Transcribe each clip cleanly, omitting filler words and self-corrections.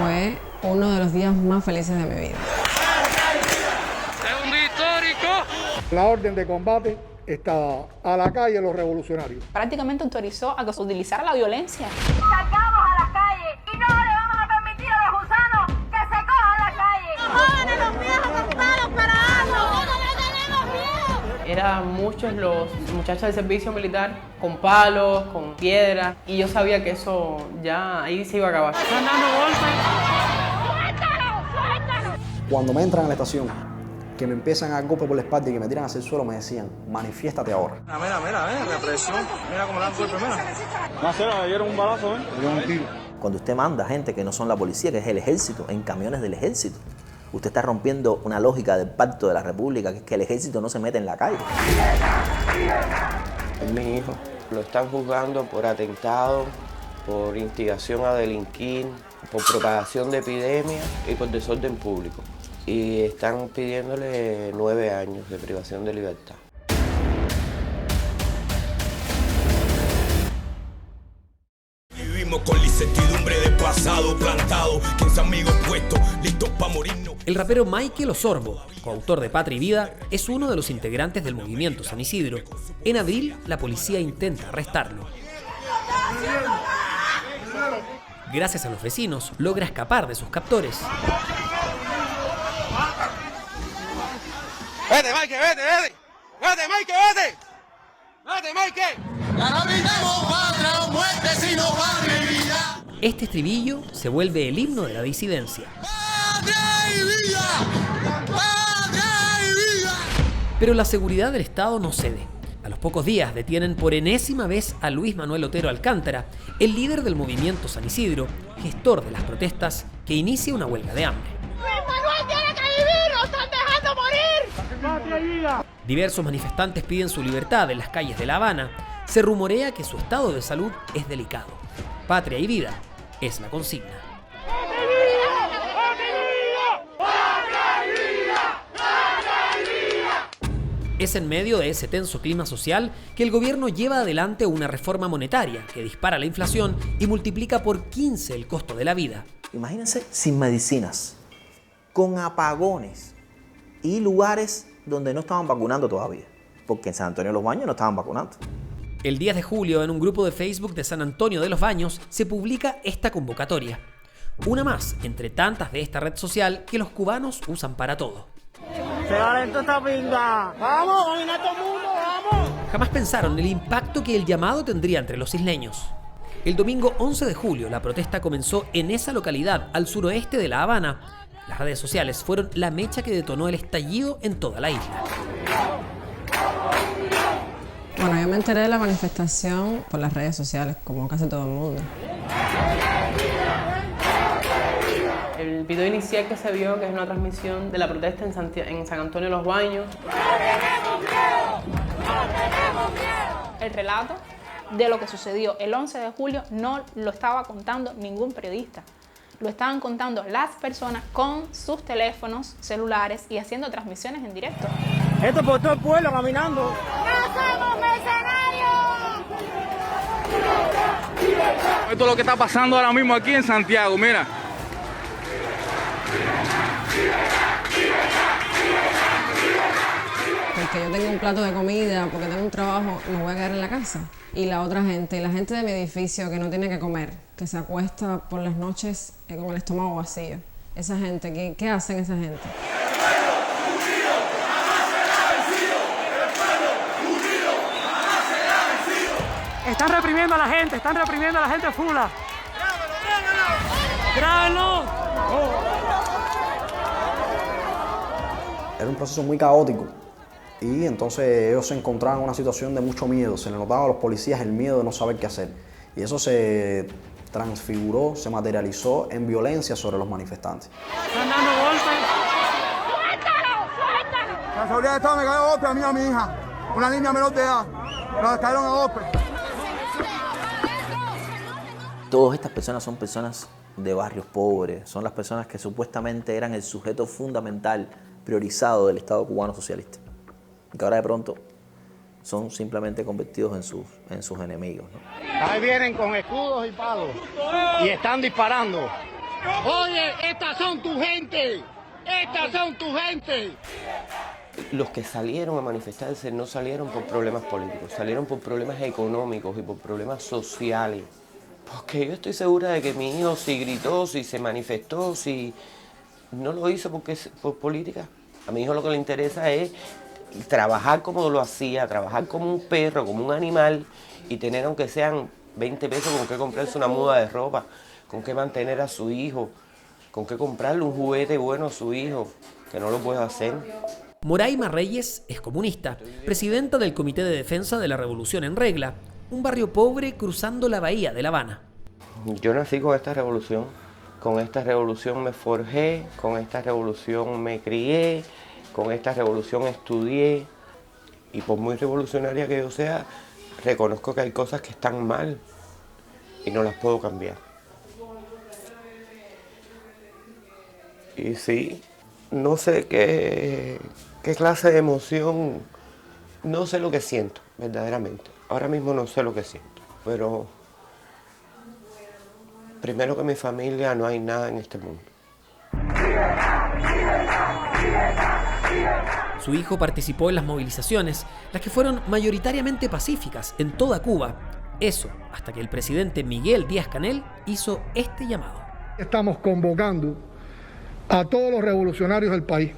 fue uno de los días más felices de mi vida. ¡Es un día histórico! La orden de combate estaba a la calle los revolucionarios. Prácticamente autorizó a que se utilizara la violencia. Sacamos a la calle y no le vamos a permitir a los gusanos que se cojan la calle. Los jóvenes, los viejos, los palos para darnos. ¡No le tenemos miedo! Eran muchos los muchachos del servicio militar con palos, con piedras, y yo sabía que eso ya ahí se iba a acabar. ¡Están dando golpes! ¡Suéltalo! ¡Suéltalo! Cuando me entran a la estación, que me empiezan a dar golpes por la espalda y que me tiran hacia el suelo, me decían, manifiéstate ahora. Mira, represión. Mira cómo le dan golpes, mira. No sé, me dieron un balazo, Me dieron un tiro. Cuando usted manda gente que no son la policía, que es el ejército, en camiones del ejército, usted está rompiendo una lógica del pacto de la República, que es que el ejército no se mete en la calle. Es mi hijo. Lo están juzgando por atentado, por instigación a delinquir, por propagación de epidemia y por desorden público. Y están pidiéndole 9 años de privación de libertad. Vivimos con la incertidumbre de pasado plantado, 15 amigos puestos, listos para morirnos. El rapero Michael Osorbo, coautor de Patria y Vida, es uno de los integrantes del movimiento San Isidro. En abril, la policía intenta arrestarlo. Gracias a los vecinos, logra escapar de sus captores. ¡Vete, Mike, vete! ¡Vete, Mike, vete! ¡Vete, Mike! Gritamos patria o muerte, sino patria y vida. Este estribillo se vuelve el himno de la disidencia. ¡Patria y vida! ¡Patria y vida! Pero la seguridad del Estado no cede. A los pocos días detienen por enésima vez a Luis Manuel Otero Alcántara, el líder del movimiento San Isidro, gestor de las protestas, que inicia una huelga de hambre. ¡Luis Manuel tiene que vivir! ¡Lo están dejando morir! Diversos manifestantes piden su libertad en las calles de La Habana. Se rumorea que su estado de salud es delicado. Patria y vida es la consigna. Es en medio de ese tenso clima social que el gobierno lleva adelante una reforma monetaria que dispara la inflación y multiplica por 15 el costo de la vida. Imagínense sin medicinas, con apagones y lugares donde no estaban vacunando todavía, porque en San Antonio de los Baños no estaban vacunando. El 10 de julio, en un grupo de Facebook de San Antonio de los Baños, se publica esta convocatoria. Una más entre tantas de esta red social que los cubanos usan para todo. ¡Se valentó esta pinga! ¡Vamos, camina todo el mundo, vamos! Jamás pensaron el impacto que el llamado tendría entre los isleños. El domingo 11 de julio, la protesta comenzó en esa localidad, al suroeste de La Habana. Las redes sociales fueron la mecha que detonó el estallido en toda la isla. Bueno, yo me enteré de la manifestación por las redes sociales, como casi todo el mundo. El video inicial que se vio, que es una transmisión de la protesta en San Antonio de los Baños. El relato de lo que sucedió el 11 de julio no lo estaba contando ningún periodista. Lo estaban contando las personas con sus teléfonos celulares y haciendo transmisiones en directo. Esto por todo el pueblo caminando. ¡No somos mercenarios! Esto es lo que está pasando ahora mismo aquí en Santiago, mira. Porque yo tengo un plato de comida, porque tengo un trabajo, me voy a quedar en la casa. Y la otra gente, la gente de mi edificio que no tiene que comer, que se acuesta por las noches con el estómago vacío. Esa gente, ¿qué hacen esa gente? Están reprimiendo a la gente fula. ¡Grábenlo! Era un proceso muy caótico y entonces ellos se encontraban en una situación de mucho miedo. Se le notaba a los policías el miedo de no saber qué hacer. Y eso se transfiguró, se materializó en violencia sobre los manifestantes. Están dando golpes. ¡Suéltalo! ¡Suéltalo! La seguridad estaba me cayó a golpe a mí y a mi hija. Una niña menor de edad. Nos cayeron a golpe. Todas estas personas son personas de barrios pobres, son las personas que supuestamente eran el sujeto fundamental, priorizado del Estado cubano socialista. Y que ahora de pronto son simplemente convertidos en sus enemigos, ¿no? Ahí vienen con escudos y palos y están disparando. Oye, estas son tu gente. Estas son tu gente. Los que salieron a manifestarse no salieron por problemas políticos, salieron por problemas económicos y por problemas sociales. Porque yo estoy segura de que mi hijo si gritó, si se manifestó, si no lo hizo porque por política. A mi hijo lo que le interesa es trabajar como lo hacía, trabajar como un perro, como un animal y tener aunque sean 20 pesos con qué comprarse una muda de ropa, con qué mantener a su hijo, con qué comprarle un juguete bueno a su hijo, que no lo puede hacer. Moraima Reyes es comunista, presidenta del Comité de Defensa de la Revolución en Regla, un barrio pobre cruzando la bahía de La Habana. Yo nací con esta revolución me forjé, con esta revolución me crié, con esta revolución estudié y por muy revolucionaria que yo sea, reconozco que hay cosas que están mal y no las puedo cambiar. Y sí, no sé qué clase de emoción, no sé lo que siento, verdaderamente. Ahora mismo no sé lo que siento, pero primero que mi familia no hay nada en este mundo. Su hijo participó en las movilizaciones, las que fueron mayoritariamente pacíficas en toda Cuba. Eso, hasta que el presidente Miguel Díaz-Canel hizo este llamado. Estamos convocando a todos los revolucionarios del país,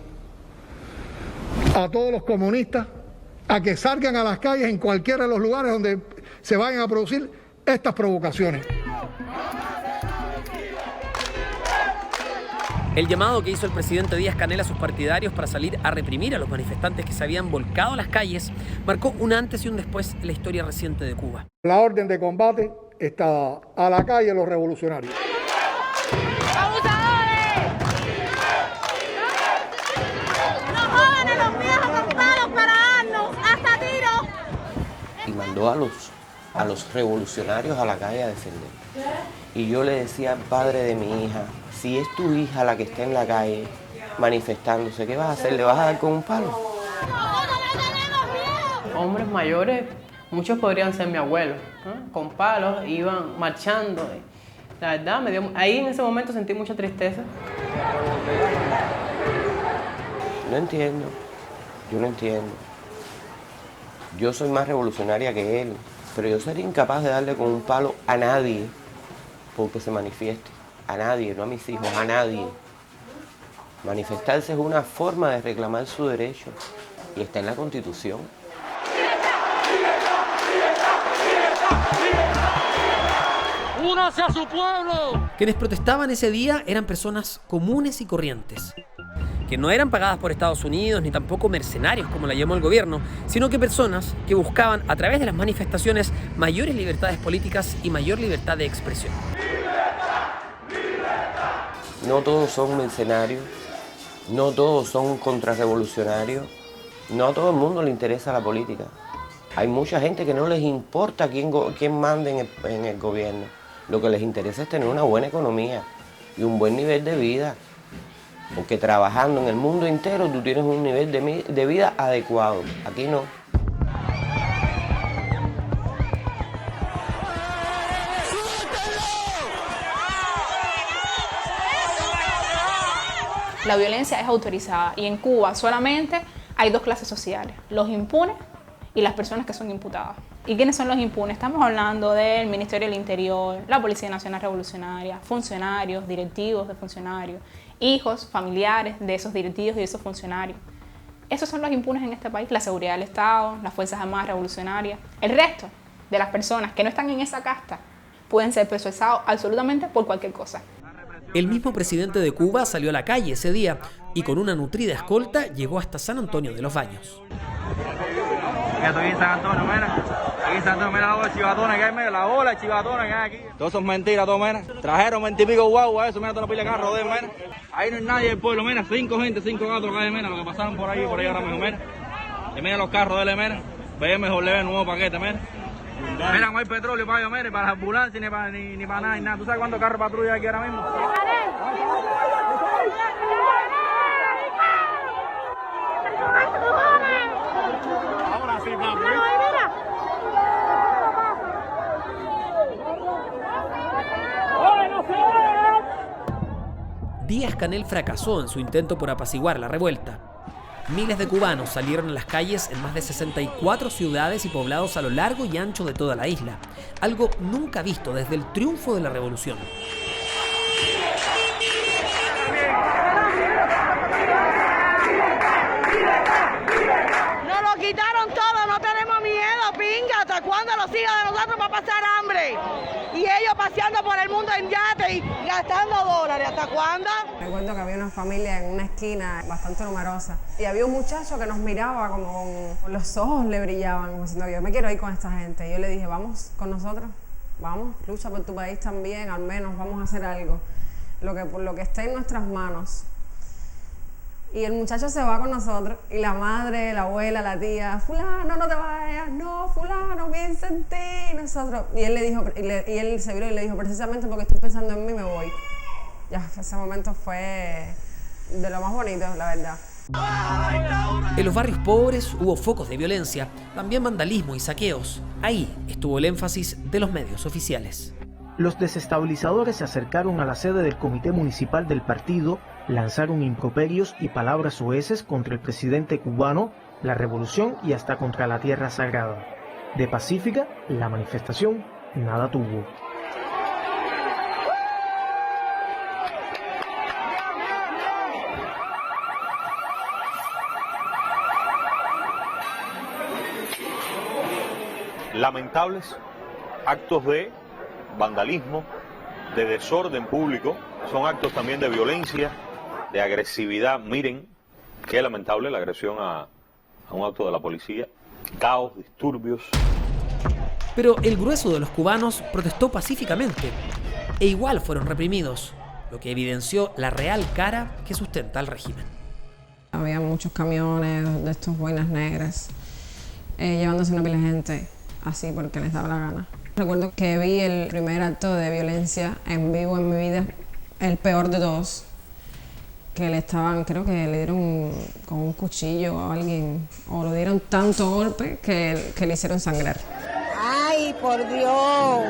a todos los comunistas, a que salgan a las calles en cualquiera de los lugares donde se vayan a producir estas provocaciones. El llamado que hizo el presidente Díaz-Canel a sus partidarios para salir a reprimir a los manifestantes que se habían volcado a las calles marcó un antes y un después en la historia reciente de Cuba. La orden de combate está a la calle los revolucionarios. ¡Abusadores! ¡Los jóvenes, los viejos con palos para darnos hasta tiros! Y mandó a los revolucionarios a la calle a defender. Y yo le decía al padre de mi hija, si es tu hija la que está en la calle manifestándose, ¿qué vas a hacer? ¿Le vas a dar con un palo? Hombres mayores, muchos podrían ser mi abuelo, ¿no? Con palos, iban marchando. La verdad, ahí en ese momento sentí mucha tristeza. No entiendo, yo no entiendo. Yo soy más revolucionaria que él, pero yo sería incapaz de darle con un palo a nadie porque se manifieste. A nadie, no a mis hijos, a nadie. Manifestarse es una forma de reclamar su derecho y está en la Constitución. ¡Únase a su pueblo! Quienes protestaban ese día eran personas comunes y corrientes, que no eran pagadas por Estados Unidos ni tampoco mercenarios como la llamó el gobierno, sino que personas que buscaban a través de las manifestaciones mayores libertades políticas y mayor libertad de expresión. No todos son mercenarios, no todos son contrarrevolucionarios, no a todo el mundo le interesa la política. Hay mucha gente que no les importa quién mande en el gobierno. Lo que les interesa es tener una buena economía y un buen nivel de vida. Porque trabajando en el mundo entero tú tienes un nivel de vida adecuado. Aquí no. La violencia es autorizada y en Cuba solamente hay dos clases sociales, los impunes y las personas que son imputadas. ¿Y quiénes son los impunes? Estamos hablando del Ministerio del Interior, la Policía Nacional Revolucionaria, funcionarios, directivos de funcionarios, hijos, familiares de esos directivos y de esos funcionarios. Esos son los impunes en este país, la seguridad del Estado, las Fuerzas Armadas Revolucionarias. El resto de las personas que no están en esa casta pueden ser procesados absolutamente por cualquier cosa. El mismo presidente de Cuba salió a la calle ese día y con una nutrida escolta llegó hasta San Antonio de los Baños. Mira, estoy en San Antonio, mira. Aquí en San Antonio, mira la ola de chivatona que hay, mira, la ola de chivatona que hay aquí. Todo eso es mentira, todo, mira. Trajeron 20 y pico guagua, eso, mira, toda la pila de carro de, mira. Ahí no hay nadie del pueblo, mira, 5 gatos que hay, mira, lo que pasaron por ahí ahora mismo, mira. Y mira los carros de él, mira. BMW, nuevo paquete, mira. Mira, no hay petróleo para ellos, mira, para las ambulancias ni para nada, ni nada. ¿Tú sabes cuántos carros patrulla aquí ahora mismo? Ahora sí, papi. Díaz-Canel fracasó en su intento por apaciguar la revuelta. Miles de cubanos salieron a las calles en más de 64 ciudades y poblados a lo largo y ancho de toda la isla, algo nunca visto desde el triunfo de la revolución. Nos lo quitaron todo, no tenemos miedo, pinga. ¿Hasta cuándo los hijos de nosotros van a pasar hambre? Y ellos paseando por el mundo en yate y gastando dólares. ¿Hasta cuándo? Recuerdo que había una familia en una esquina bastante numerosa y había un muchacho que nos miraba como con los ojos le brillaban, como diciendo, yo me quiero ir con esta gente. Y yo le dije, vamos con nosotros, vamos, lucha por tu país también, al menos vamos a hacer algo, por lo que esté en nuestras manos. Y el muchacho se va con nosotros y la madre, la abuela, la tía, fulano, no te vayas, no, fulano, piensa en ti. Y nosotros, y él le dijo, y él se viró y le dijo, precisamente porque estoy pensando en mí, me voy. Ya, ese momento fue de lo más bonito, la verdad. En los barrios pobres hubo focos de violencia, también vandalismo y saqueos. Ahí estuvo el énfasis de los medios oficiales. Los desestabilizadores se acercaron a la sede del comité municipal del partido, lanzaron improperios y palabras soeces contra el presidente cubano, la revolución y hasta contra la tierra sagrada. De pacífica, la manifestación nada tuvo. Lamentables actos de vandalismo, de desorden público, son actos también de violencia, de agresividad. Miren qué lamentable la agresión a un auto de la policía, caos, disturbios. Pero el grueso de los cubanos protestó pacíficamente e igual fueron reprimidos, lo que evidenció la real cara que sustenta el régimen. Había muchos camiones de estos boinas negras llevándose una pila de gente así porque les daba la gana. Recuerdo que vi el primer acto de violencia en vivo en mi vida, el peor de todos, que creo que le dieron con un cuchillo a alguien, o le dieron tanto golpe que le hicieron sangrar. ¡Ay, por Dios!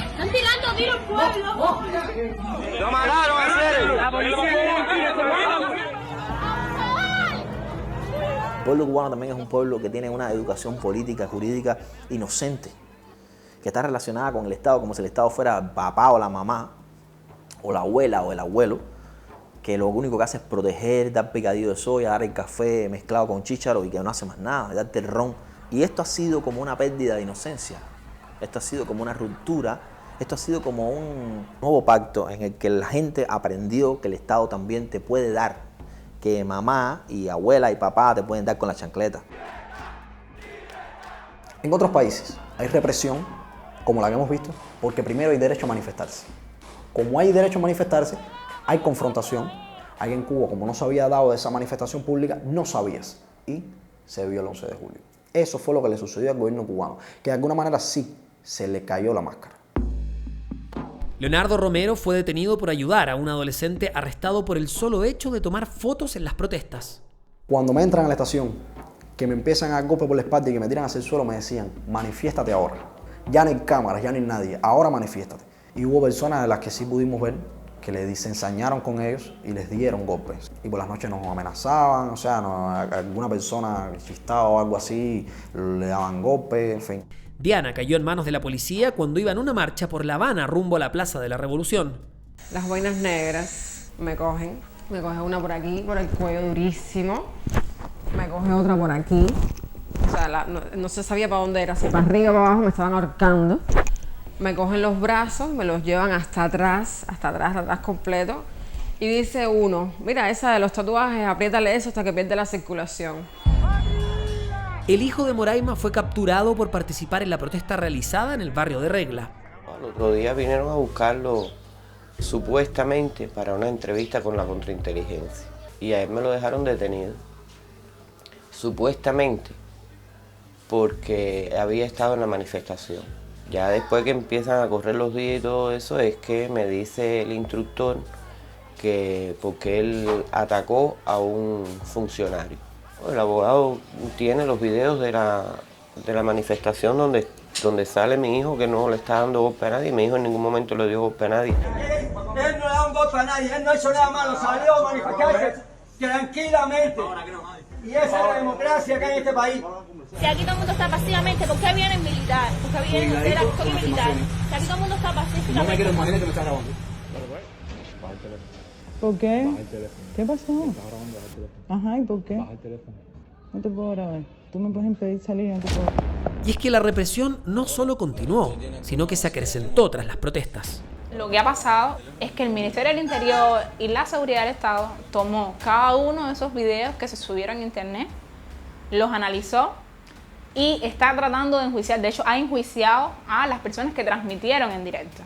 ¡Están tirando tiro al pueblo! ¡Lo mataron a hacer! ¡La policía! El pueblo cubano también es un pueblo que tiene una educación política, jurídica inocente, que está relacionada con el Estado como si el Estado fuera el papá o la mamá, o la abuela o el abuelo, que lo único que hace es proteger, dar picadillo de soya, dar el café mezclado con chícharo y que no hace más nada, darte el ron. Y esto ha sido como una pérdida de inocencia, esto ha sido como una ruptura, esto ha sido como un nuevo pacto en el que la gente aprendió que el Estado también te puede dar, que mamá y abuela y papá te pueden dar con la chancleta. En otros países hay represión, como la que hemos visto, porque primero hay derecho a manifestarse. Como hay derecho a manifestarse, hay confrontación. Ahí en Cuba, como no se había dado esa manifestación pública, no sabías. Y se vio el 11 de julio. Eso fue lo que le sucedió al gobierno cubano, que de alguna manera sí se le cayó la máscara. Leonardo Romero fue detenido por ayudar a un adolescente arrestado por el solo hecho de tomar fotos en las protestas. Cuando me entran a la estación, que me empiezan a dar golpe por la espalda y que me tiran hacia el suelo, me decían, manifiéstate ahora. Ya no hay cámaras, ya no hay nadie, ahora manifiéstate. Y hubo personas de las que sí pudimos ver que se ensañaron con ellos y les dieron golpes. Y por las noches nos amenazaban, o sea, alguna persona chistaba o algo así, le daban golpes, en fin. Diana cayó en manos de la policía cuando iba en una marcha por La Habana rumbo a la Plaza de la Revolución. Las boinas negras me coge una por aquí, por el cuello durísimo, me coge otra por aquí, o sea, no se sabía para dónde era, si para arriba o para abajo, me estaban ahorcando. Me cogen los brazos, me los llevan hasta atrás completo, y dice uno, mira, esa de los tatuajes, apriétale eso hasta que pierde la circulación. El hijo de Moraima fue capturado por participar en la protesta realizada en el barrio de Regla. El otro día vinieron a buscarlo supuestamente para una entrevista con la contrainteligencia y a él me lo dejaron detenido. Supuestamente porque había estado en la manifestación. Ya después que empiezan a correr los días y todo eso es que me dice el instructor que porque él atacó a un funcionario. El abogado tiene los videos de la manifestación donde sale mi hijo que no le está dando golpe a nadie. Mi hijo en ningún momento le dio golpe a nadie. Él no le da un golpe a nadie, él no hizo nada malo, salió a manifestarse tranquilamente. Y esa es la democracia que hay en este país. Si aquí todo el mundo está pacíficamente, ¿por qué vienen militares? ¿Por qué vienen a hacer actos militares? Si aquí todo el mundo está pacíficamente. No me quiero imaginar que me está grabando. ¿Por qué? Baja el teléfono. ¿Qué pasó? Me está grabando, baja el teléfono. Ajá, ¿y por qué? Baja el teléfono. No te puedo grabar. Tú me puedes impedir salir, no te puedo. Y es que la represión no solo continuó, sino que se acrecentó tras las protestas. Lo que ha pasado es que el Ministerio del Interior y la Seguridad del Estado tomó cada uno de esos videos que se subieron a internet, los analizó y está tratando de enjuiciar. De hecho, ha enjuiciado a las personas que transmitieron en directo.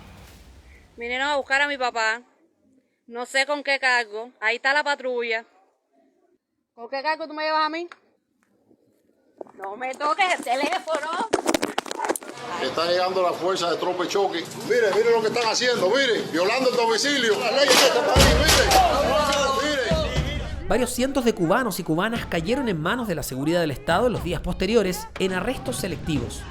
Vinieron a buscar a mi papá. No sé con qué cargo. Ahí está la patrulla. ¿Con qué cargo tú me llevas a mí? No me toques el teléfono. Está llegando la fuerza de tropa y choque. Mire, mire lo que están haciendo, mire, violando el domicilio, las leyes de este país, mire. Varios cientos de cubanos y cubanas cayeron en manos de la seguridad del Estado en los días posteriores en arrestos selectivos.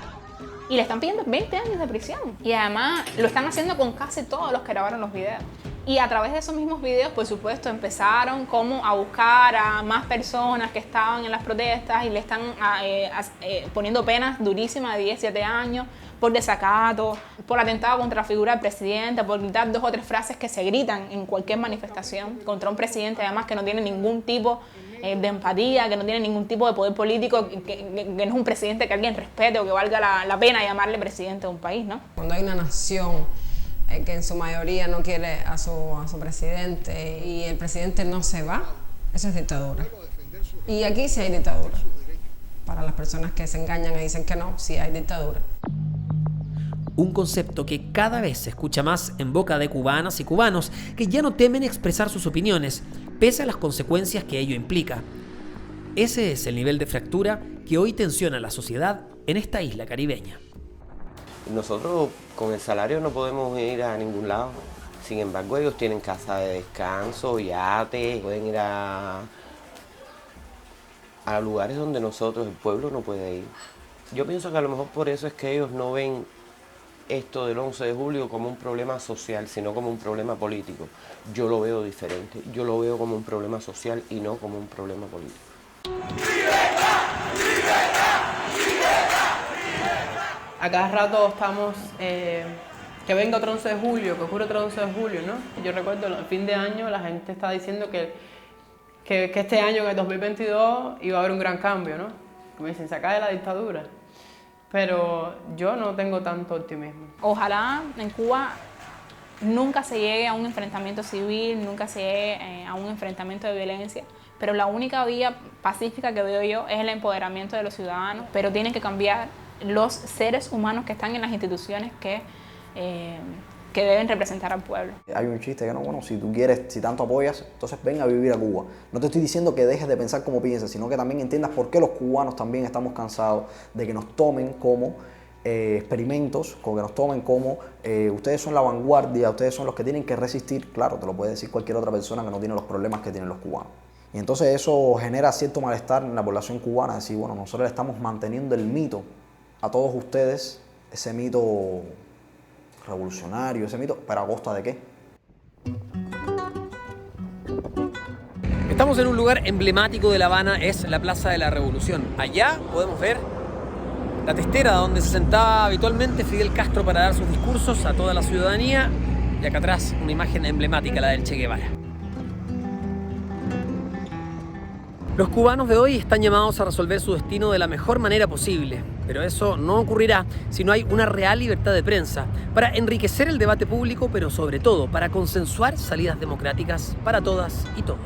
Y le están pidiendo 20 años de prisión. Y además lo están haciendo con casi todos los que grabaron los videos. Y a través de esos mismos videos, por supuesto, empezaron como a buscar a más personas que estaban en las protestas y le están poniendo penas durísimas de 17 años por desacato, por atentado contra la figura del presidente, por gritar 2 o 3 frases que se gritan en cualquier manifestación contra un presidente, además que no tiene ningún tipo de empatía, que no tiene ningún tipo de poder político, que no es un presidente que alguien respete o que valga la pena llamarle presidente de un país, ¿no? Cuando hay una nación que en su mayoría no quiere a su presidente y el presidente no se va, eso es dictadura. Y aquí sí hay dictadura. Para las personas que se engañan y dicen que no, sí hay dictadura. Un concepto que cada vez se escucha más en boca de cubanas y cubanos que ya no temen expresar sus opiniones, pese a las consecuencias que ello implica. Ese es el nivel de fractura que hoy tensiona la sociedad en esta isla caribeña. Nosotros con el salario no podemos ir a ningún lado. Sin embargo, ellos tienen casa de descanso, yates, pueden ir a lugares donde nosotros, el pueblo, no puede ir. Yo pienso que a lo mejor por eso es que ellos no ven esto del 11 de julio como un problema social, sino como un problema político. Yo lo veo diferente. Yo lo veo como un problema social y no como un problema político. A cada rato estamos, que venga otro 11 de julio, que ocurre otro 11 de julio, ¿no? Yo recuerdo, el fin de año la gente está diciendo que este año, en el 2022, iba a haber un gran cambio, ¿no? Como dicen, se acaba de la dictadura. Pero yo no tengo tanto optimismo. Ojalá en Cuba nunca se llegue a un enfrentamiento civil, nunca se llegue a un enfrentamiento de violencia, pero la única vía pacífica que veo yo es el empoderamiento de los ciudadanos, pero tienen que cambiar los seres humanos que están en las instituciones que deben representar al pueblo. Hay un chiste que no, bueno, si tú quieres, si tanto apoyas, entonces ven a vivir a Cuba. No te estoy diciendo que dejes de pensar como piensas, sino que también entiendas por qué los cubanos también estamos cansados de que nos tomen como experimentos, que nos tomen como ustedes son la vanguardia, ustedes son los que tienen que resistir. Claro, te lo puede decir cualquier otra persona que no tiene los problemas que tienen los cubanos. Y entonces eso genera cierto malestar en la población cubana, decir, bueno, nosotros le estamos manteniendo el mito a todos ustedes, ese mito revolucionario, ese mito, ¿pero a costa de qué? Estamos en un lugar emblemático de La Habana, es la Plaza de la Revolución. Allá podemos ver la testera donde se sentaba habitualmente Fidel Castro para dar sus discursos a toda la ciudadanía. Y acá atrás una imagen emblemática, la del Che Guevara. Los cubanos de hoy están llamados a resolver su destino de la mejor manera posible, pero eso no ocurrirá si no hay una real libertad de prensa para enriquecer el debate público, pero sobre todo para consensuar salidas democráticas para todas y todos.